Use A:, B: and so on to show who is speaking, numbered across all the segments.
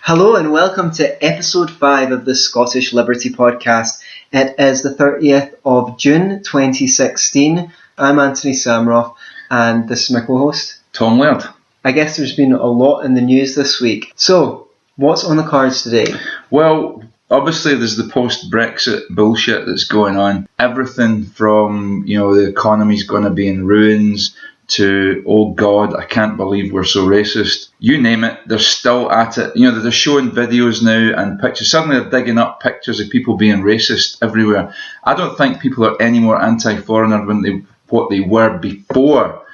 A: Hello and welcome to episode 5 of the Scottish Liberty Podcast. It is the 30th of June 2016. I'm Antony Sammeroff and this is my co-host,
B: Tom Laird.
A: I guess there's been a lot in the news this week. So, what's on the cards today?
B: Well, obviously there's the post-Brexit bullshit that's going on. Everything from, the economy's going to be in ruins to, oh God, I can't believe we're so racist. You name it, they're still at it. They're showing videos now and pictures. Suddenly they're digging up pictures of people being racist everywhere. I don't think people are any more anti-foreigner than what they were before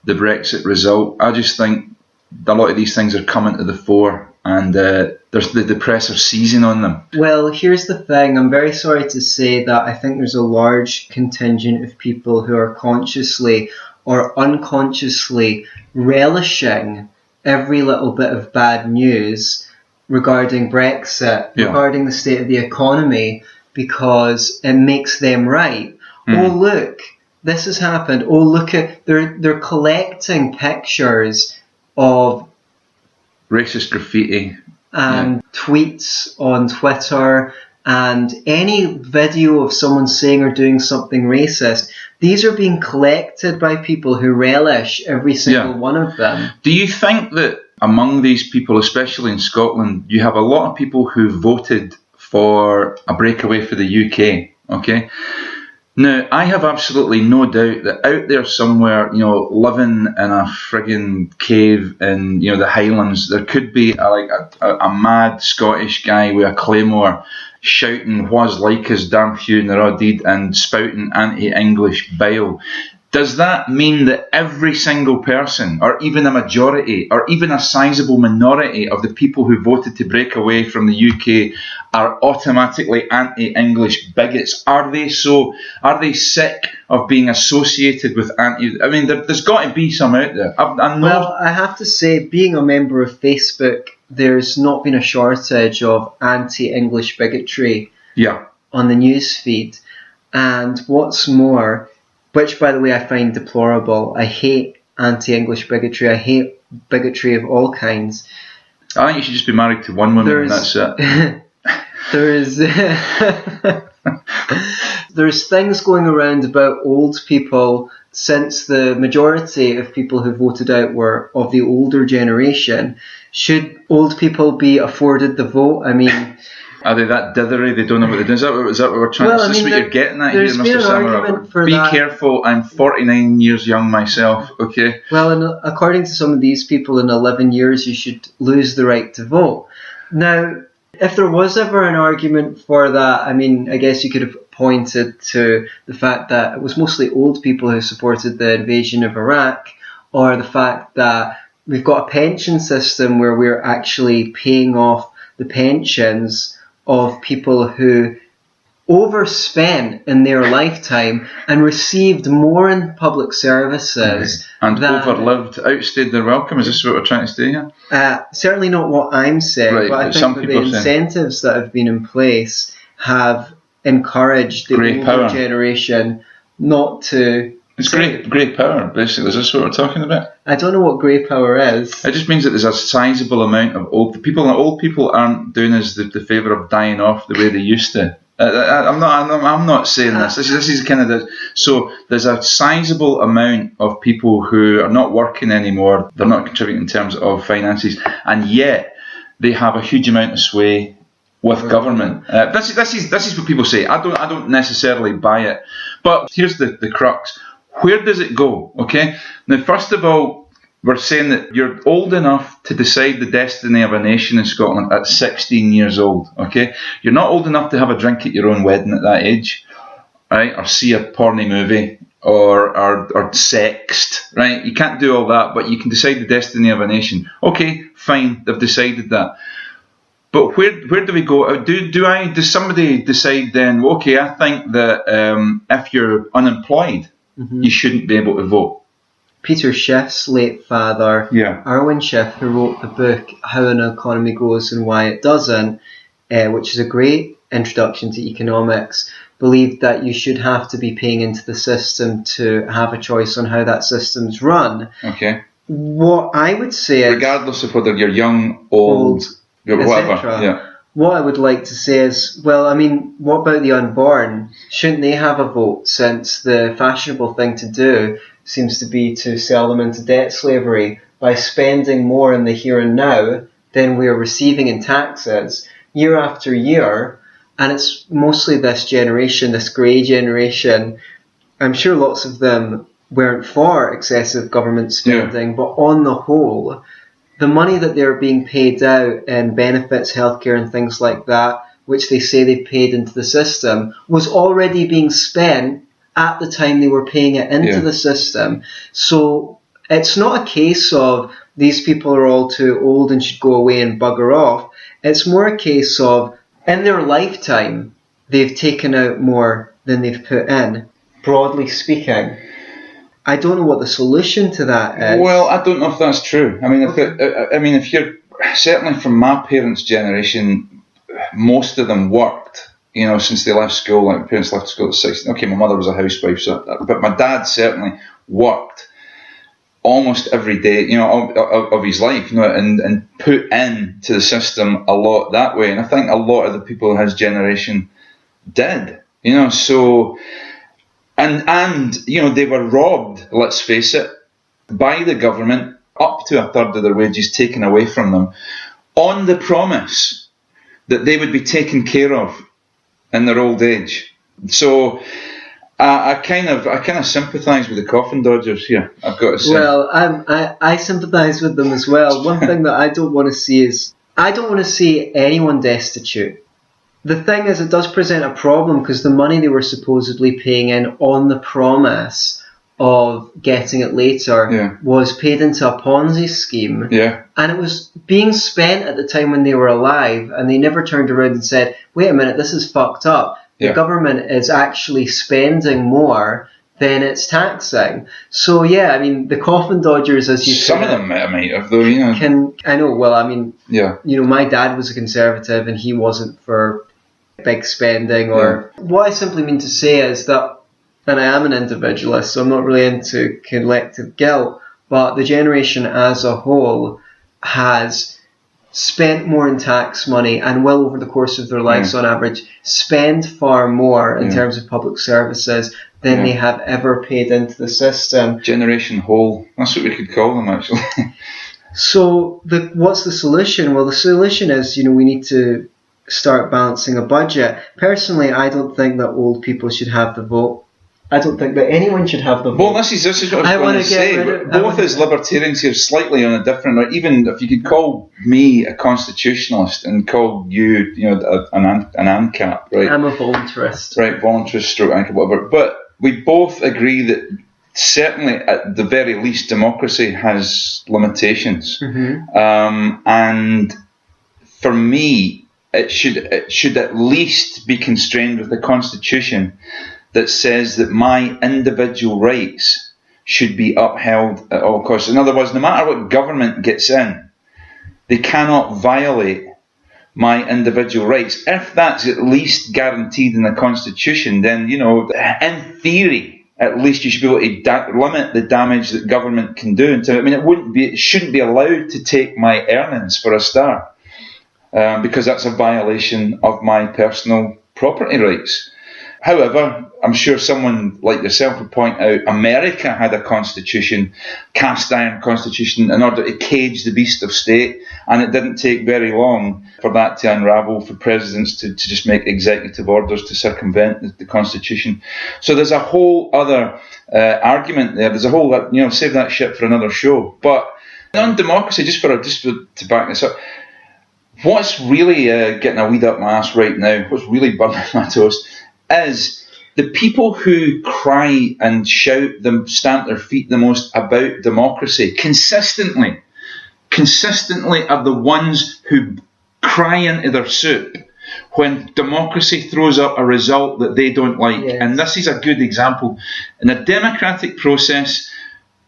B: the Brexit result. I just think a lot of these things are coming to the fore and there's the press are seizing on them.
A: Well, here's the thing. I'm very sorry to say that I think there's a large contingent of people who are consciously or unconsciously relishing every little bit of bad news regarding Brexit, regarding the state of the economy, because it makes them right. Oh, look, this has happened. Oh, look at they're collecting pictures of
B: racist graffiti
A: and tweets on Twitter and any video of someone saying or doing something racist. These are being collected by people who relish every single one of them.
B: Do you think that among these people, especially in Scotland, you have a lot of people who voted for a breakaway for the UK, okay? Now, I have absolutely no doubt that out there somewhere, living in a friggin' cave in, the Highlands, there could be a mad Scottish guy with a claymore shouting "Was like us damn few na did" and spouting anti-English bile. Does that mean that every single person, or even a majority, or even a sizable minority of the people who voted to break away from the UK are automatically anti-English bigots? Are they so? Are they sick of being associated with anti? I mean, there's got to be some out there.
A: Well, I have to say, being a member of Facebook, there's not been a shortage of anti-English bigotry on the news feed. And what's more, which, by the way, I find deplorable. I hate anti-English bigotry. I hate bigotry of all kinds.
B: I think you should just be married to one woman and that's it.
A: There's things going around about old people, since the majority of people who voted out were of the older generation. Should old people be afforded the vote? I mean...
B: Are they that dithery? They don't know what they're doing. Is that what we're trying to... Is this what you're getting at here, Mr. Sammeroff? Be careful, I'm 49 years young myself, okay?
A: Well, and according to some of these people, in 11 years you should lose the right to vote. Now, if there was ever an argument for that, I mean, I guess you could have pointed to the fact that it was mostly old people who supported the invasion of Iraq, or the fact that we've got a pension system where we're actually paying off the pensions of people who overspent in their lifetime and received more in public services
B: and outstayed their welcome. Is this what we're trying to say here?
A: Certainly not what I'm saying,
B: right,
A: but I think that the incentives that have been in place have encouraged the older generation not to...
B: It's grey power, basically. Is this what we're talking about?
A: I don't know what grey power is.
B: It just means that there's a sizable amount of old people. And old people aren't doing us the favour of dying off the way they used to. I'm not saying this. This is kind of the... So there's a sizable amount of people who are not working anymore. They're not contributing in terms of finances, and yet they have a huge amount of sway with government. This is what people say. I don't necessarily buy it. But here's the crux. Where does it go? Okay. Now, first of all, we're saying that you're old enough to decide the destiny of a nation in Scotland at 16 years old. Okay. You're not old enough to have a drink at your own wedding at that age, right? Or see a porny movie or sext, right? You can't do all that, but you can decide the destiny of a nation. Okay, fine. They've decided that. But where do we go? Does somebody decide then? Okay, I think that if you're unemployed, you shouldn't be able to vote.
A: Peter Schiff's late father, Erwin Schiff, who wrote the book How an Economy Grows and Why It Doesn't, which is a great introduction to economics, believed that you should have to be paying into the system to have a choice on how that system's run.
B: Okay.
A: What I would say is,
B: regardless of whether you're young, old, whatever.
A: etc.
B: Yeah.
A: What I would like to say is, well, I mean, what about the unborn? Shouldn't they have a vote, since the fashionable thing to do seems to be to sell them into debt slavery by spending more in the here and now than we are receiving in taxes year after year? And it's mostly this generation, this grey generation. I'm sure lots of them weren't for excessive government spending, but on the whole, the money that they're being paid out in benefits, healthcare and things like that, which they say they paid into the system, was already being spent at the time they were paying it into the system. So it's not a case of these people are all too old and should go away and bugger off. It's more a case of, in their lifetime, they've taken out more than they've put in, broadly speaking. I don't know what the solution to that is.
B: Well, I don't know if that's true. I mean, if you're certainly from my parents' generation, most of them worked. You know, since they left school. Like my parents left school at 16. Okay, my mother was a housewife, but my dad certainly worked almost every day. You know, of his life. You know, and put into the system a lot that way. And I think a lot of the people in his generation did. You know, so. And you know, they were robbed, let's face it, by the government, up to a third of their wages taken away from them, on the promise that they would be taken care of in their old age. So I kind of sympathise with the coffin dodgers here, I've got to say.
A: Well, I sympathise with them as well. One thing that I don't want to see is, I don't want to see anyone destitute. The thing is, it does present a problem because the money they were supposedly paying in on the promise of getting it later was paid into a Ponzi scheme.
B: Yeah.
A: And it was being spent at the time when they were alive, and they never turned around and said, wait a minute, this is fucked up. The government is actually spending more than it's taxing. So yeah, I mean, the coffin dodgers, as you
B: some of them might have, though, you know.
A: I know, well, I mean,
B: you
A: know, my dad was a Conservative and he wasn't for big spending or... What I simply mean to say is that, and I am an individualist, so I'm not really into collective guilt, but the generation as a whole has spent more in tax money and will, over the course of their lives on average, spend far more in terms of public services than they have ever paid into the system.
B: Generation whole. That's what we could call them, actually.
A: So what's the solution? Well, the solution is, you know, we need to start balancing a budget. Personally, I don't think that old people should have the vote. I don't think that anyone should have the vote.
B: Well, this is what I was going to say. Both as libertarians here, slightly on a different, or even if you could call me a constitutionalist and call you, you know, an ANCAP, right?
A: I'm a voluntarist.
B: Right, voluntarist stroke ANCAP, whatever. But we both agree that certainly, at the very least, democracy has limitations. And for me, it should at least be constrained with the Constitution that says that my individual rights should be upheld at all costs. In other words, no matter what government gets in, they cannot violate my individual rights. If that's at least guaranteed in the Constitution, then, you know, in theory, at least you should be able to limit the damage that government can do. And I mean, it shouldn't be allowed to take my earnings for a start. Because that's a violation of my personal property rights. However, I'm sure someone like yourself would point out America had a constitution, cast iron constitution, in order to cage the beast of state, and it didn't take very long for that to unravel, for presidents to just make executive orders to circumvent the constitution. So there's a whole other argument there. There's a whole, you know, save that shit for another show. But on democracy, just to back this up, what's really getting a weed up my ass right now, what's really burning my toast, is the people who cry and shout, stamp their feet the most about democracy, consistently are the ones who cry into their soup when democracy throws up a result that they don't like. Yes. And this is a good example. In a democratic process,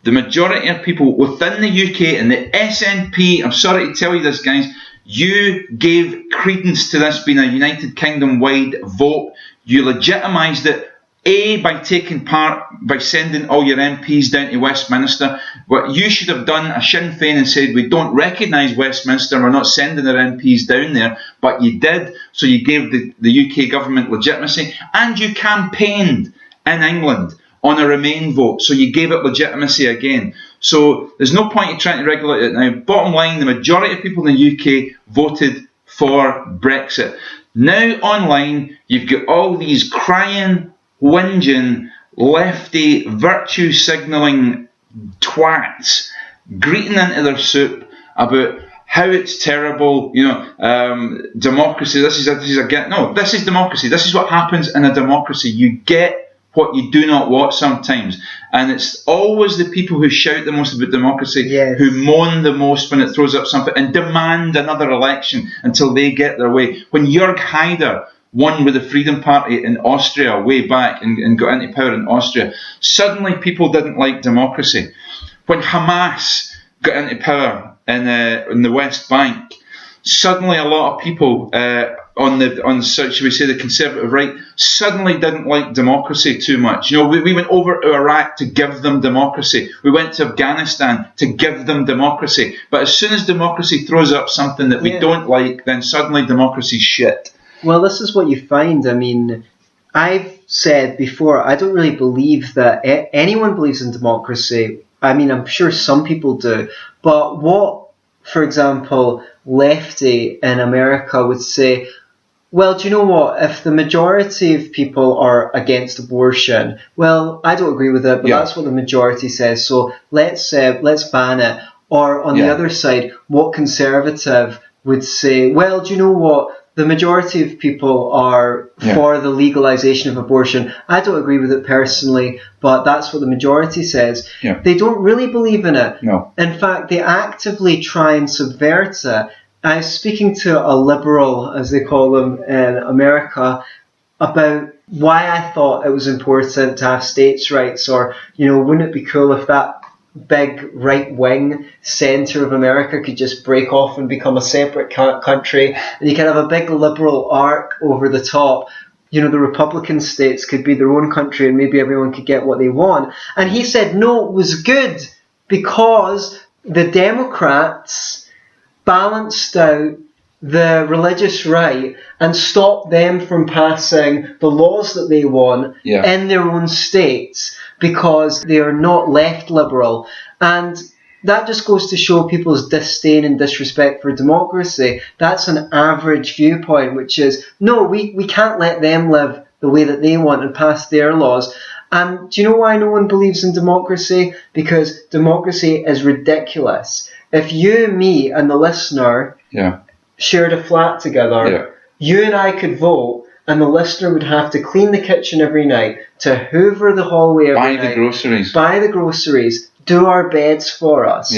B: the majority of people within the UK and the SNP, I'm sorry to tell you this, guys, you gave credence to this being a United Kingdom-wide vote. You legitimised it by taking part, by sending all your MPs down to Westminster. What you should have done, a Sinn Féin, and said, we don't recognise Westminster, we're not sending our MPs down there, but you did, so you gave the UK government legitimacy, and you campaigned in England on a Remain vote, so you gave it legitimacy again. So there's no point in trying to regulate it now. Bottom line, the majority of people in the UK voted for Brexit. Now online, you've got all these crying, whinging, lefty, virtue signalling twats greeting into their soup about how it's terrible, democracy. This is democracy. This is what happens in a democracy. You get what you do not want sometimes, and it's always the people who shout the most about democracy, who moan the most when it throws up something and demand another election until they get their way. When Jörg Haider won with the Freedom Party in Austria way back and got into power in Austria, suddenly people didn't like democracy. When Hamas got into power in the West Bank, suddenly a lot of people on should we say the conservative right suddenly didn't like democracy too much. We went over to Iraq to give them democracy. We went to Afghanistan to give them democracy. But as soon as democracy throws up something that we don't like, then suddenly democracy's shit.
A: Well, this is what you find. I mean, I've said before, I don't really believe that anyone believes in democracy. I mean, I'm sure some people do. But what, for example, lefty in America would say, well, do you know what? If the majority of people are against abortion, well, I don't agree with it, but that's what the majority says. So let's ban it. Or on the other side, what conservative would say, well, do you know what? The majority of people are for the legalization of abortion. I don't agree with it personally, but that's what the majority says.
B: Yeah.
A: They don't really believe in it.
B: No.
A: In fact, they actively try and subvert it. I was speaking to a liberal, as they call them in America, about why I thought it was important to have states' rights, or, wouldn't it be cool if that big right-wing centre of America could just break off and become a separate country, and you could have a big liberal arc over the top. The Republican states could be their own country and maybe everyone could get what they want. And he said, no, it was good because the Democrats balanced out the religious right and stopped them from passing the laws that they want in their own states because they are not left liberal. And that just goes to show people's disdain and disrespect for democracy. That's an average viewpoint, which is, no, we can't let them live the way that they want and pass their laws. And do you know why no one believes in democracy? Because democracy is ridiculous. If you, me, and the listener shared a flat together, you and I could vote, and the listener would have to clean the kitchen every night, to hoover the hallway every night, buy the groceries, do our beds for us.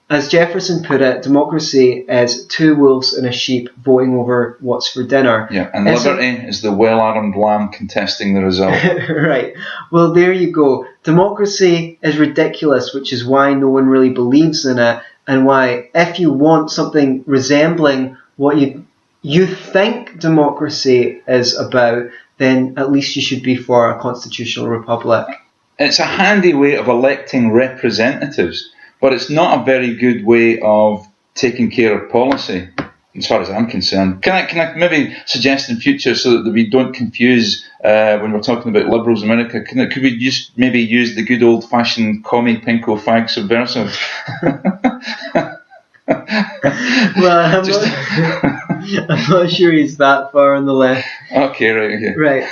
A: As Jefferson put it, democracy is two wolves and a sheep voting over what's for dinner.
B: And liberty is the well-armed lamb contesting the result.
A: Right. Well, there you go. Democracy is ridiculous, which is why no one really believes in it, and why, if you want something resembling what you think democracy is about, then at least you should be for a constitutional republic.
B: It's a handy way of electing representatives, but it's not a very good way of taking care of policy, as far as I'm concerned. Can I maybe suggest in future, so that we don't confuse when we're talking about liberals in America, could we just maybe use the good old-fashioned commie, pinko, fag, subversive?
A: Well, I'm not sure he's that far on the left.
B: Okay.
A: Right.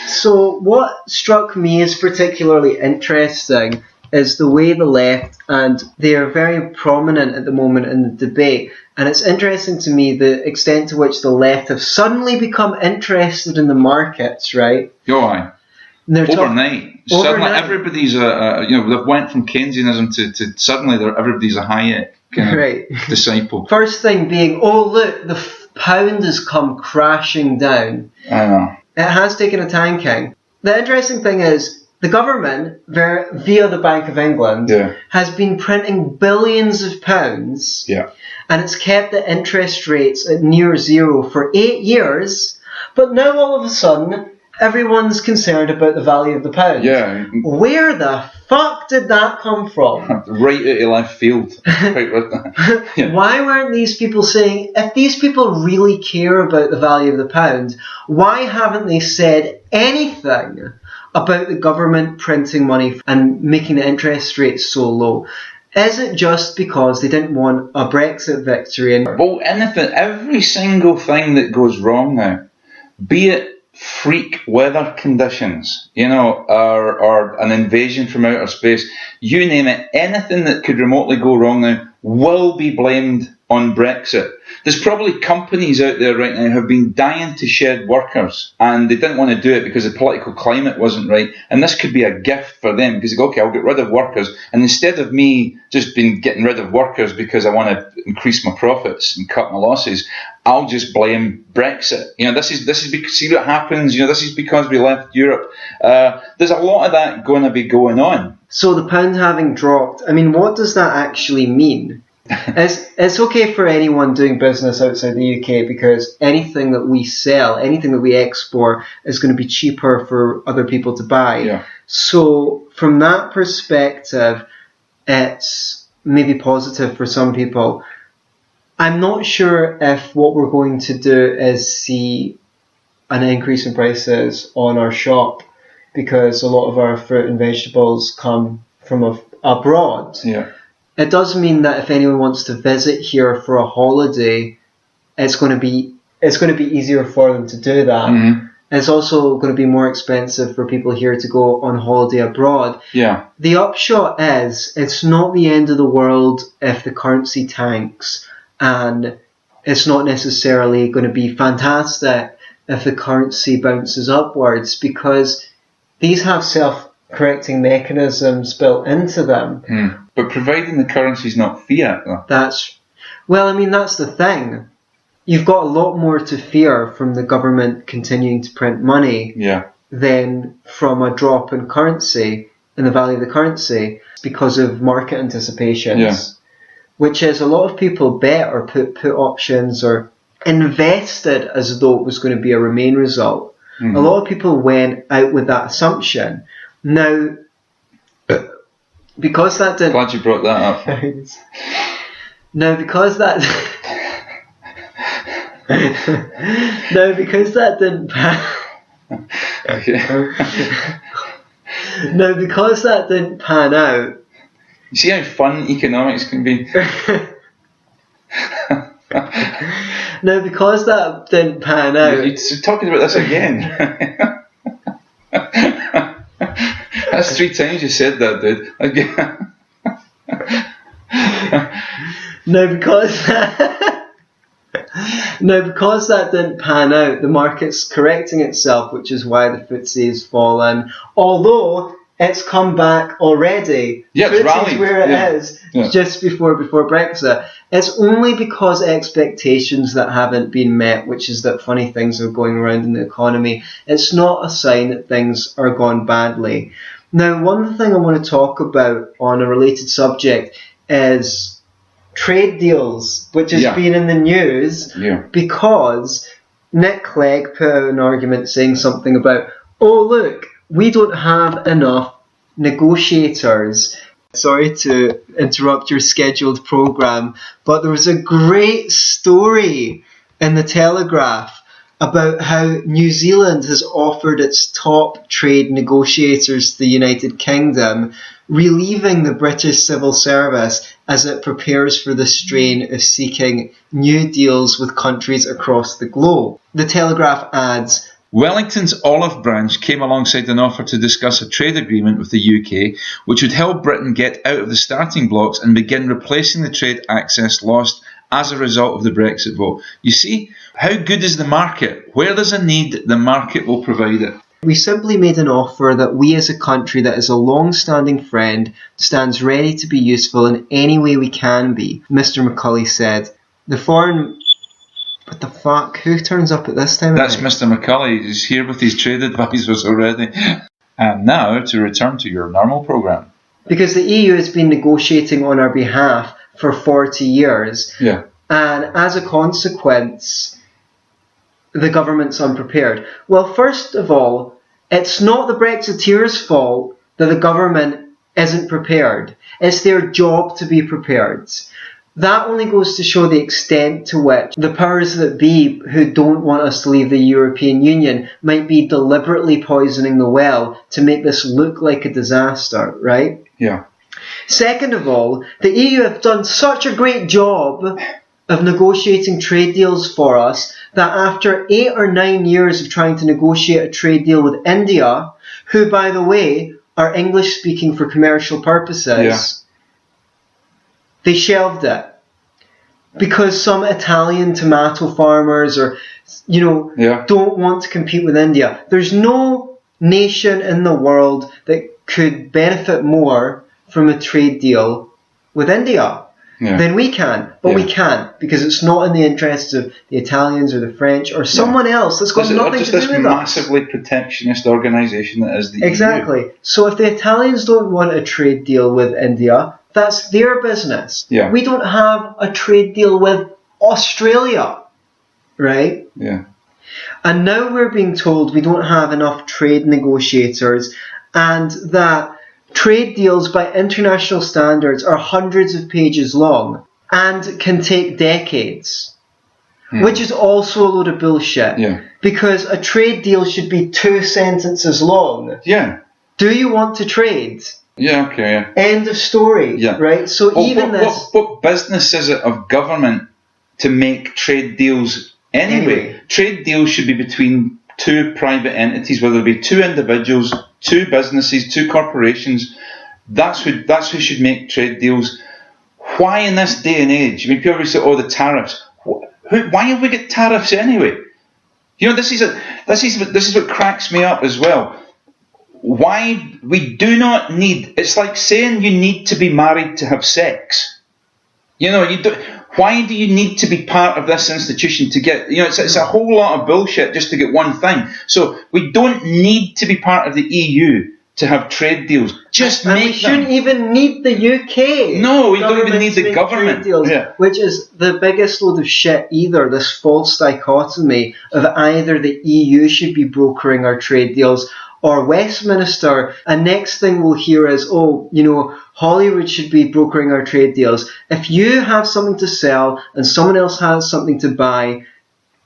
A: So what struck me as particularly interesting is the way the left, and they are very prominent at the moment in the debate, and it's interesting to me the extent to which the left have suddenly become interested in the markets, right?
B: Aye. Overnight. Suddenly everybody's they've went from Keynesianism to suddenly everybody's a Hayek kind of disciple.
A: First thing being, oh look, the pound has come crashing down.
B: I know.
A: It has taken a tanking. The interesting thing is, the government, via the Bank of England, has been printing billions of pounds, and it's kept the interest rates at near zero for 8 years, but now all of a sudden everyone's concerned about the value of the pound.
B: Yeah.
A: Where the fuck did that come from?
B: Right out of left field. Yeah.
A: Why weren't these people saying, if these people really care about the value of the pound, why haven't they said anything about the government printing money and making the interest rates so low? Is it just because they didn't want a Brexit victory?
B: Well, every single thing that goes wrong now, be it freak weather conditions, or an invasion from outer space, you name it, anything that could remotely go wrong now will be blamed on Brexit. There's probably companies out there right now who have been dying to shed workers, and they didn't want to do it because the political climate wasn't right, and this could be a gift for them, because they go, okay, I'll get rid of workers, and instead of me just getting rid of workers because I want to increase my profits and cut my losses, I'll just blame Brexit. This is because, see what happens, this is because we left Europe. There's a lot of that going to be going on.
A: So the pound having dropped, what does that actually mean? It's okay for anyone doing business outside the UK, because anything that we sell, anything that we export, is going to be cheaper for other people to buy.
B: Yeah.
A: So from that perspective, it's maybe positive for some people. I'm not sure if what we're going to do is see an increase in prices on our shop, because a lot of our fruit and vegetables come from abroad.
B: Yeah.
A: It does mean that if anyone wants to visit here for a holiday, it's going to be easier for them to do that.
B: Mm-hmm.
A: It's also going to be more expensive for people here to go on holiday abroad.
B: Yeah.
A: The upshot is, it's not the end of the world if the currency tanks, and it's not necessarily going to be fantastic if the currency bounces upwards, because these have self-correcting mechanisms built into them.
B: But providing the currency's not fiat, though.
A: That's the thing. You've got a lot more to fear from the government continuing to print money than from a drop in currency, in the value of the currency, because of market anticipations, which is a lot of people bet or put options or invested as though it was going to be a Remain result. Mm-hmm. A lot of people went out with that assumption. Now, because that didn't...
B: Glad you brought that up.
A: Now, because that... because that didn't pan... Now, because that didn't pan out...
B: You see how fun economics can be?
A: Now, because that didn't pan out...
B: You're talking about this again. That's 3 times you said that, dude.
A: Now, because that didn't pan out, the market's correcting itself, which is why the FTSE has fallen. Although it's come back already.
B: Yeah, it's rallied.
A: Where it is just before Brexit. It's only because expectations that haven't been met, which is that funny things are going around in the economy. It's not a sign that things are gone badly. Now, one thing I want to talk about on a related subject is trade deals, which has been in the news because Nick Clegg put out an argument saying something about, oh look, we don't have enough negotiators. Sorry to interrupt your scheduled programme, but there was a great story in the Telegraph about how New Zealand has offered its top trade negotiators to the United Kingdom, relieving the British civil service as it prepares for the strain of seeking new deals with countries across the globe. The Telegraph adds,
B: Wellington's olive branch came alongside an offer to discuss a trade agreement with the UK, which would help Britain get out of the starting blocks and begin replacing the trade access lost as a result of the Brexit vote. You see, how good is the market? Where there's a need, the market will provide it.
A: We simply made an offer that we as a country that is a long-standing friend stands ready to be useful in any way we can be, Mr. McCulley said. The foreign... What the fuck? Who turns up at this time?
B: That's Mr. McCulley. He's here with his trade advisors already. And now to return to your normal programme.
A: Because the EU has been negotiating on our behalf for 40 years.
B: Yeah.
A: And as a consequence, the government's unprepared? Well, first of all, it's not the Brexiteers' fault that the government isn't prepared. It's their job to be prepared. That only goes to show the extent to which the powers that be who don't want us to leave the European Union might be deliberately poisoning the well to make this look like a disaster, right?
B: Yeah.
A: Second of all, the EU have done such a great job of negotiating trade deals for us that after 8 or 9 years of trying to negotiate a trade deal with India, who, by the way, are English speaking for commercial purposes, they shelved it because some Italian tomato farmers don't want to compete with India. There's no nation in the world that could benefit more from a trade deal with India than we can. But we can't because it's not in the interests of the Italians or the French or someone else that's got nothing to do with us.
B: This massively protectionist organisation that is the EU.
A: Exactly. So if the Italians don't want a trade deal with India, that's their business.
B: Yeah.
A: We don't have a trade deal with Australia, right?
B: Yeah.
A: And now we're being told we don't have enough trade negotiators and that trade deals by international standards are hundreds of pages long and can take decades, which is also a load of bullshit.
B: Yeah.
A: Because a trade deal should be 2 sentences long.
B: Yeah.
A: Do you want to trade?
B: Yeah, okay, yeah.
A: End of story, right? So
B: what business is it of government to make trade deals anyway? Trade deals should be between 2 private entities, whether it be 2 individuals, 2 businesses, 2 corporations. That's who should make trade deals. Why in this day and age? I mean, people say, "Oh, the tariffs." Why have we got tariffs anyway? This is what cracks me up as well. Why we do not need? It's like saying you need to be married to have sex. Why do you need to be part of this institution to get? It's a whole lot of bullshit just to get one thing. So we don't need to be part of the EU to have trade deals.
A: We shouldn't even need the UK.
B: No, we don't even need the government.
A: Deals, which is the biggest load of shit either, this false dichotomy of either the EU should be brokering our trade deals or Westminster, and next thing we'll hear is, Hollywood should be brokering our trade deals. If you have something to sell and someone else has something to buy,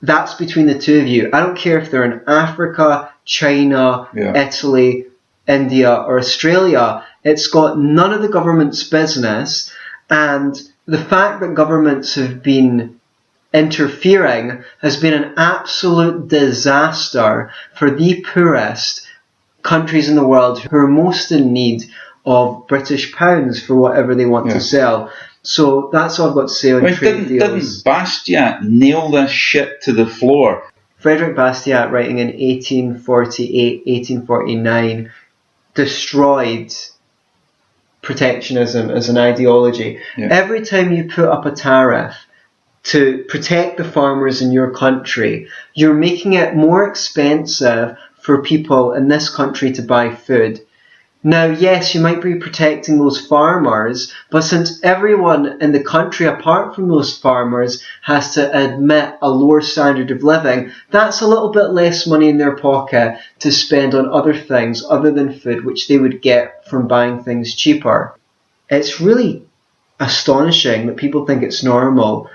A: that's between the two of you. I don't care if they're in Africa, China, Italy, India or Australia. It's got none of the government's business, and the fact that governments have been interfering has been an absolute disaster for the poorest countries in the world who are most in need of British pounds for whatever they want to sell. So that's all I've got to say on trade deals.
B: Didn't Bastiat nail this shit to the floor?
A: Frederick Bastiat, writing in 1848, 1849, destroyed protectionism as an ideology. Every time you put up a tariff to protect the farmers in your country, you're making it more expensive for people in this country to buy food. Now, yes, you might be protecting those farmers, but since everyone in the country, apart from those farmers, has to admit a lower standard of living, that's a little bit less money in their pocket to spend on other things other than food, which they would get from buying things cheaper. It's really astonishing that people think it's normal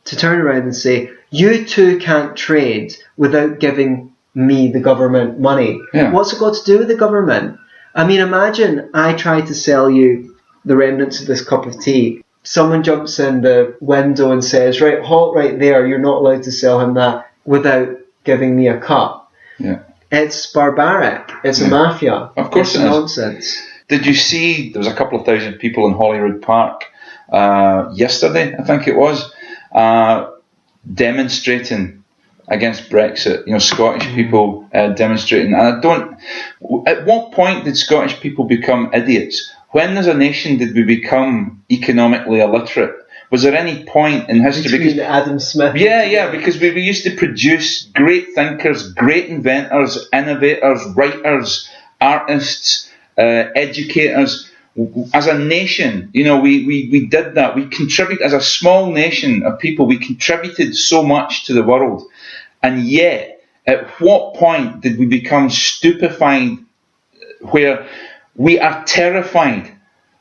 A: to turn around and say, you two can't trade without giving me, the government, money. What's it got to do with the government? I mean, imagine I try to sell you the remnants of this cup of tea. Someone jumps in the window and says, right, halt right there, you're not allowed to sell him that without giving me a cut. It's barbaric. It's a mafia.
B: Of course
A: it's
B: it is.
A: Nonsense.
B: Did you see, there was a couple of thousand people in Holyrood Park yesterday, I think it was, demonstrating against Brexit, Scottish people demonstrating. And at what point did Scottish people become idiots? When as a nation did we become economically illiterate? Was there any point in history?
A: Between Adam Smith.
B: Because we used to produce great thinkers, great inventors, innovators, writers, artists, educators. As a nation, we did that. We contributed, as a small nation of people, we contributed so much to the world. And yet, at what point did we become stupefied where we are terrified?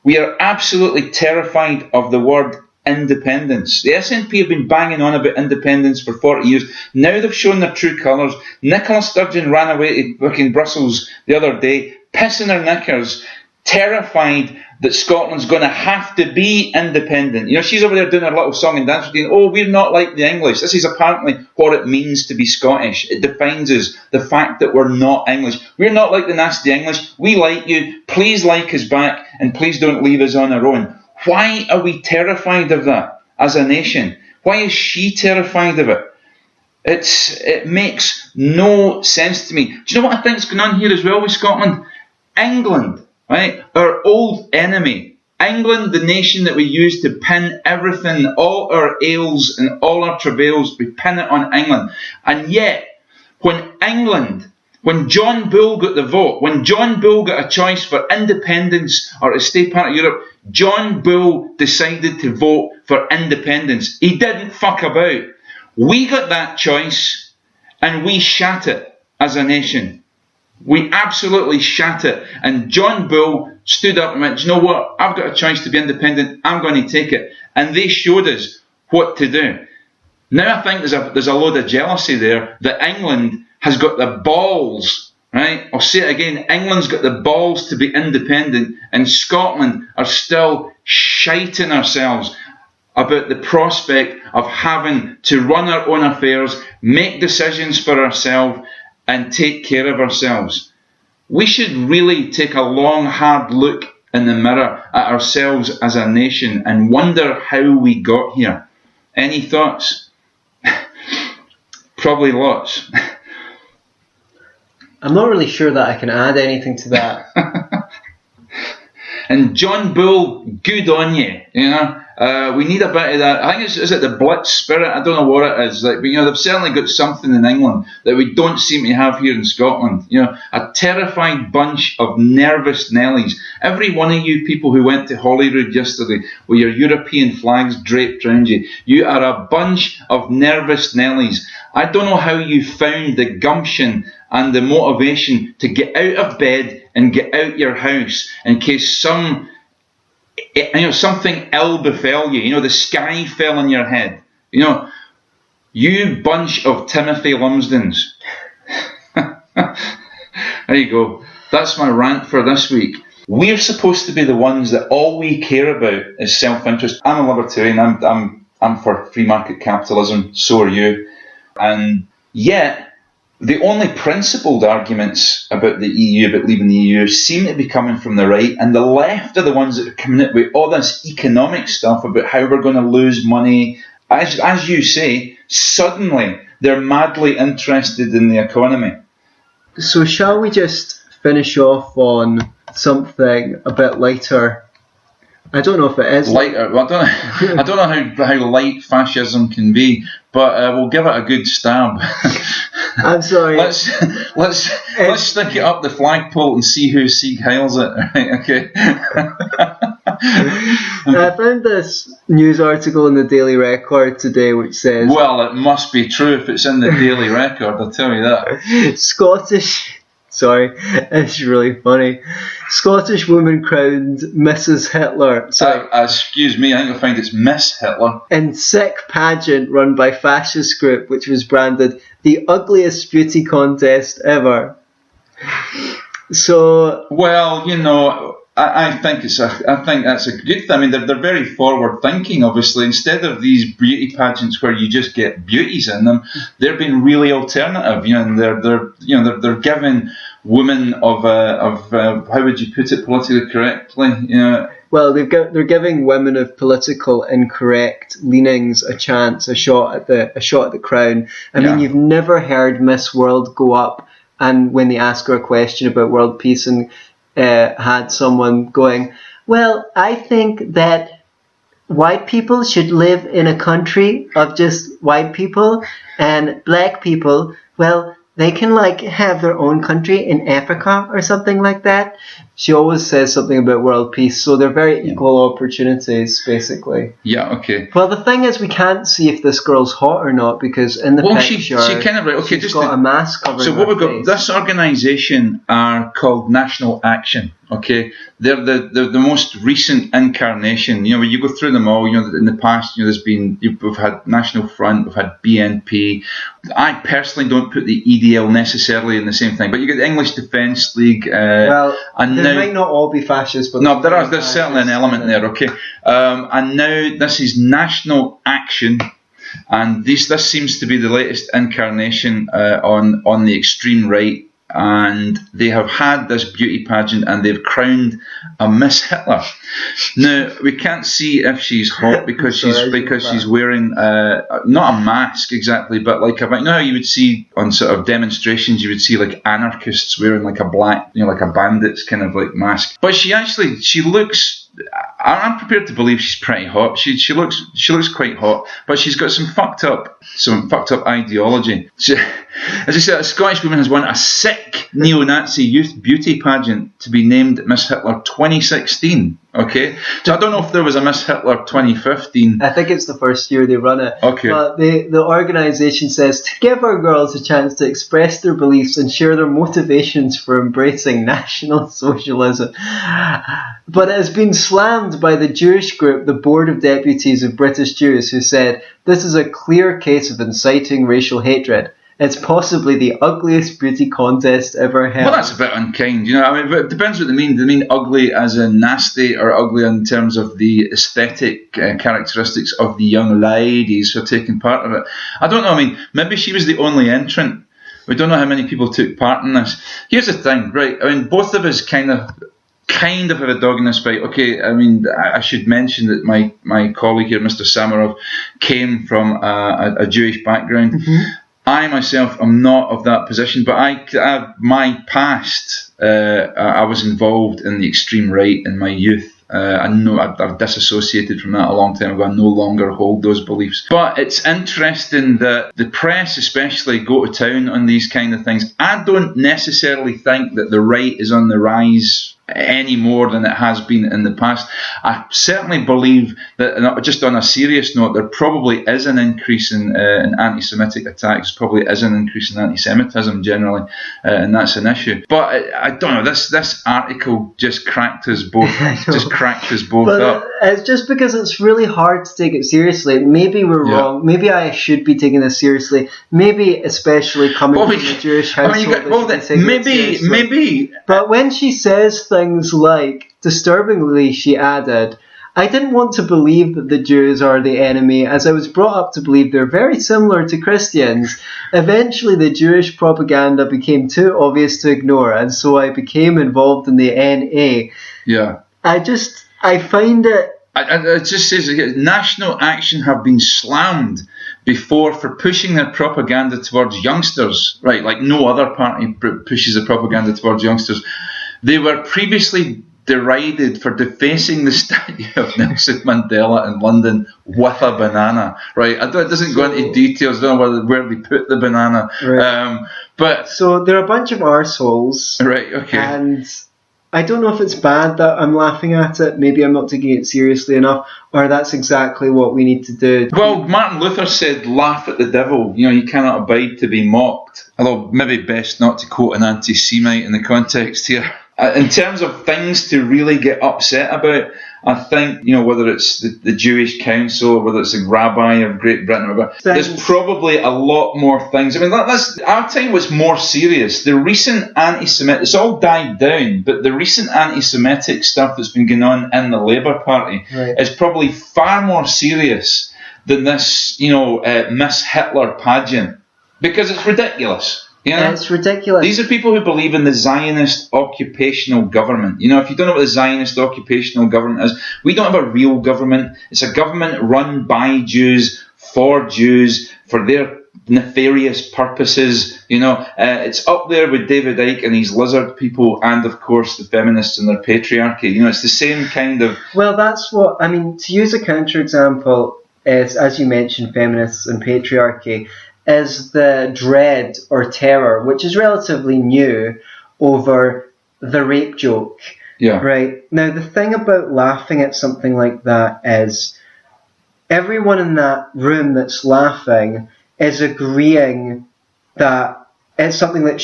B: We are absolutely terrified of the word independence. The SNP have been banging on about independence for 40 years. Now they've shown their true colours. Nicola Sturgeon ran away to fucking Brussels the other day, pissing her knickers, terrified that Scotland's going to have to be independent. You know, she's over there doing her little song and dance routine. Oh, we're not like the English. This is apparently what it means to be Scottish. It defines us, the fact that we're not English. We're not like the nasty English. We like you. Please like us back, and please don't leave us on our own. Why are we terrified of that as a nation? Why is she terrified of it? It makes no sense to me. Do you know what I think is going on here as well with Scotland? England, right? Our old enemy. England, the nation that we use to pin everything, all our ails and all our travails, we pin it on England. And yet, when John Bull got the vote, when John Bull got a choice for independence or to stay part of Europe, John Bull decided to vote for independence. He didn't fuck about. We got that choice and we shat it as a nation. We absolutely shat it. And John Bull stood up and went, you know what? I've got a choice to be independent. I'm going to take it. And they showed us what to do. Now I think there's a load of jealousy there that England has got the balls, right? I'll say it again. England's got the balls to be independent, and Scotland are still shiting ourselves about the prospect of having to run our own affairs, make decisions for ourselves, and take care of ourselves. We should really take a long, hard look in the mirror at ourselves as a nation and wonder how we got here. Any thoughts? Probably lots.
A: I'm not really sure that I can add anything to that.
B: And John Bull, good on you. You know, we need a bit of that. I think is it the Blitz spirit? I don't know what it is. Like, but, you know, they've certainly got something in England that we don't seem to have here in Scotland. You know, a terrified bunch of nervous Nellies. Every one of you people who went to Holyrood yesterday with your European flags draped around you, you are a bunch of nervous Nellies. I don't know how you found the gumption and the motivation to get out of bed and get out your house in case something ill befell you. You know, the sky fell on your head. You know, you bunch of Timothy Lumsdens. There you go. That's my rant for this week. We're supposed to be the ones that all we care about is self-interest. I'm a libertarian. I'm for free market capitalism. So are you. And yet, the only principled arguments about the EU, about leaving the EU, seem to be coming from the right, and the left are the ones that are coming up with all this economic stuff about how we're going to lose money. As you say, suddenly they're madly interested in the economy.
A: So shall we just finish off on something a bit lighter? I don't know if it is
B: lighter. Well, I don't know how light fascism can be, but we'll give it a good stab.
A: I'm sorry.
B: Let's stick it up the flagpole and see who Sieg Heils it. Right? Okay.
A: I found this news article in the Daily Record today which says...
B: Well, it must be true if it's in the Daily Record, I'll tell you that.
A: Sorry, it's really funny. Scottish woman crowned Mrs. Hitler.
B: Excuse me, I think you'll find it's Miss Hitler.
A: In sick pageant run by fascist group, which was branded the ugliest beauty contest ever. So,
B: well, you know, I think that's a good thing. I mean, they're very forward thinking. Obviously, instead of these beauty pageants where you just get beauties in them, they're being really alternative. You know, and they're giving women of how would you put it politically correctly? You know,
A: well, they're giving women of political incorrect leanings a chance, a shot at the crown. I mean, you've never heard Miss World go up and when they ask her a question about world peace and had someone going, well, I think that white people should live in a country of just white people, and black people, well, they can like have their own country in Africa or something like that. She always says something about world peace, so they're very equal opportunities, basically.
B: Yeah, okay.
A: Well, the thing is, we can't see if this girl's hot or not because in the picture,
B: she kind of, okay,
A: she's got a mask covering
B: so what
A: her
B: we've got,
A: face.
B: this organisation are called National Action, okay? They're the most recent incarnation. You know, when you go through them all, you know, in the past, you know, we've had National Front, we've had BNP. I personally don't put the EDL necessarily in the same thing, but you get the English Defence League.
A: And there might not all be fascist, but
B: no, there's certainly an element there, okay? And now this is National Action. And this seems to be the latest incarnation on the extreme right, and they have had this beauty pageant and they've crowned a Miss Hitler. Now we can't see if she's hot because she's wearing not a mask exactly, but like you know how you would see on sort of demonstrations, you would see like anarchists wearing like a black, you know, like a bandit's kind of like mask. But she looks. I'm prepared to believe she's pretty hot. She looks quite hot, but she's got some fucked up ideology. As I said, a Scottish woman has won a sick neo-Nazi youth beauty pageant to be named Miss Hitler 2016. Okay, so I don't know if there was a Miss Hitler 2015.
A: I think it's the first year they run it.
B: Okay.
A: But the organisation says to give our girls a chance to express their beliefs and share their motivations for embracing National Socialism. But it has been slammed by the Jewish group, the Board of Deputies of British Jews, who said this is a clear case of inciting racial hatred. It's possibly the ugliest beauty contest ever held.
B: Well, that's a bit unkind, you know. I mean, but it depends what they mean. Do they mean ugly as in nasty, or ugly in terms of the aesthetic characteristics of the young ladies who are taking part of it? I don't know. I mean, maybe she was the only entrant. We don't know how many people took part in this. Here's the thing, right? I mean, both of us kind of have a dog in this fight. Okay, I mean, I should mention that my colleague here, Mr. Sammeroff, came from a Jewish background. Mm-hmm. I myself am not of that position, but my past, I was involved in the extreme right in my youth. I know I've disassociated from that a long time ago. I no longer hold those beliefs. But it's interesting that the press especially go to town on these kind of things. I don't necessarily think that the right is on the rise any more than it has been in the past. I certainly believe that, just on a serious note, there probably is an increase in anti-Semitic attacks, probably is an increase in anti-Semitism generally, and that's an issue. But I don't know, this article just cracked us both up.
A: It's just because it's really hard to take it seriously. Maybe we're wrong. Maybe I should be taking this seriously. Maybe especially coming from a Jewish household.
B: Maybe.
A: But when she says things like, disturbingly, she added, I didn't want to believe that the Jews are the enemy, as I was brought up to believe they're very similar to Christians. Eventually, the Jewish propaganda became too obvious to ignore, and so I became involved in the NA.
B: Yeah.
A: I find it...
B: It just says, National Action have been slammed before for pushing their propaganda towards youngsters, right? Like no other party pushes their propaganda towards youngsters. They were previously derided for defacing the statue of Nelson Mandela in London with a banana, right? It doesn't go into details. I don't know where they put the banana.
A: Right. So they're a bunch of arseholes.
B: Right, okay.
A: And I don't know if it's bad that I'm laughing at it. Maybe I'm not taking it seriously enough, or that's exactly what we need to do.
B: Well, Martin Luther said, laugh at the devil. You know, you cannot abide to be mocked. Although maybe best not to quote an anti-Semite in the context here. In terms of things to really get upset about, I think, you know, whether it's the Jewish Council or whether it's the Rabbi of Great Britain or whatever, there's probably a lot more things. I mean, our time was more serious. The recent anti-Semitic, it's all died down, but the recent anti-Semitic stuff that's been going on in the Labour Party is probably far more serious than this, you know, Miss Hitler pageant, because it's ridiculous. You know?
A: It's ridiculous.
B: These are people who believe in the Zionist occupational government. You know, if you don't know what the Zionist occupational government is, we don't have a real government. It's a government run by Jews, for their nefarious purposes. You know, it's up there with David Icke and his lizard people, and of course the feminists and their patriarchy. You know, it's the same kind of...
A: Well, that's what, I mean, to use a counterexample, is, as you mentioned, feminists and patriarchy, is the dread or terror, which is relatively new, over the rape joke.
B: Yeah.
A: Right. Now, the thing about laughing at something like that is everyone in that room that's laughing is agreeing that it's something that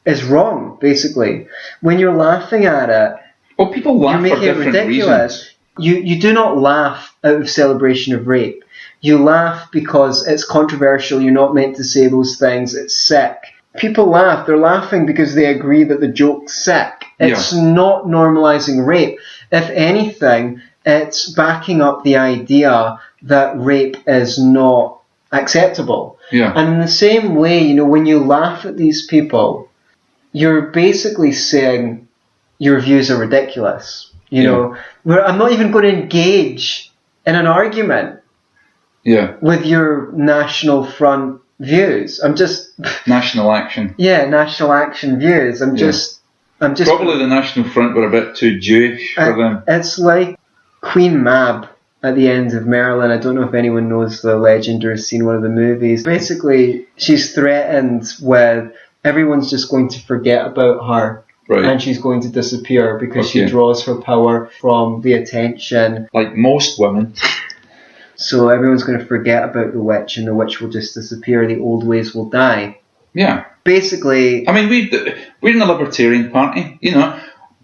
A: is wrong. Basically, when you're laughing at it,
B: well, people laugh
A: you're
B: for
A: making it
B: different
A: ridiculous.
B: reasons.
A: You do not laugh out of celebration of rape. You laugh because it's controversial. You're not meant to say those things. It's sick. People laugh. They're laughing because they agree that the joke's sick. It's not normalising rape. If anything, it's backing up the idea that rape is not acceptable.
B: Yeah.
A: And in the same way, when you laugh at these people, you're basically saying your views are ridiculous. Where I'm not even going to engage in an argument with your National Front views. I'm just
B: National Action.
A: Yeah, National Action views. I'm just
B: probably the National Front were a bit too Jewish for them.
A: It's like Queen Mab at the end of Marilyn. I don't know if anyone knows the legend or has seen one of the movies. Basically, she's threatened with everyone's just going to forget about her.
B: Right.
A: And she's going to disappear because she draws her power from the attention.
B: Like most women.
A: So everyone's going to forget about the witch, and the witch will just disappear. The old ways will die.
B: Yeah.
A: Basically,
B: I mean, we're in the Libertarian Party.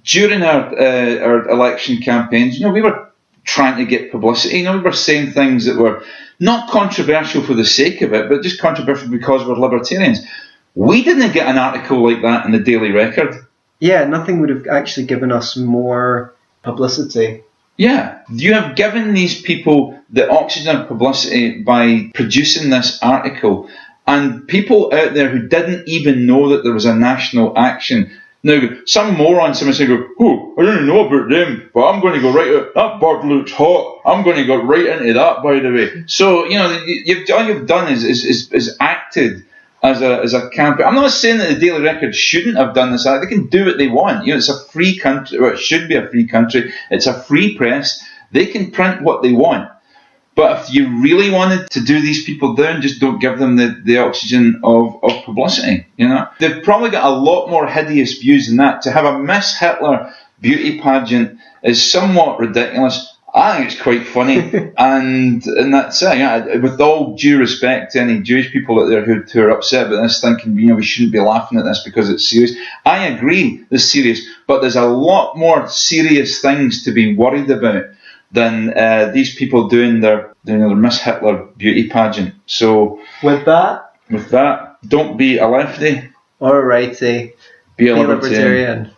B: During our election campaigns, we were trying to get publicity. We were saying things that were not controversial for the sake of it, but just controversial because we're libertarians. We didn't get an article like that in the Daily Record.
A: Yeah, nothing would have actually given us more publicity.
B: Yeah, you have given these people the oxygen of publicity by producing this article, and people out there who didn't even know that there was a national action. Now, some moron, someone say, "Oh, I don't know about them, but I'm going to go right. That bird looks hot. I'm going to go right into that." By the way, so all you've done is acted as a campaign. I'm not saying that the Daily Record shouldn't have done this. They can do what they want. It's a free country. Well, it should be a free country. It's a free press. They can print what they want. But if you really wanted to do these people down, just don't give them the oxygen of publicity. They've probably got a lot more hideous views than that. To have a Miss Hitler beauty pageant is somewhat ridiculous. I think it's quite funny, and that's it. With all due respect to any Jewish people out there who are upset about this, thinking we shouldn't be laughing at this because it's serious. I agree, it's serious, but there's a lot more serious things to be worried about than these people doing their Miss Hitler beauty pageant. So
A: with that,
B: don't be a lefty.
A: Or a righty.
B: Be a libertarian.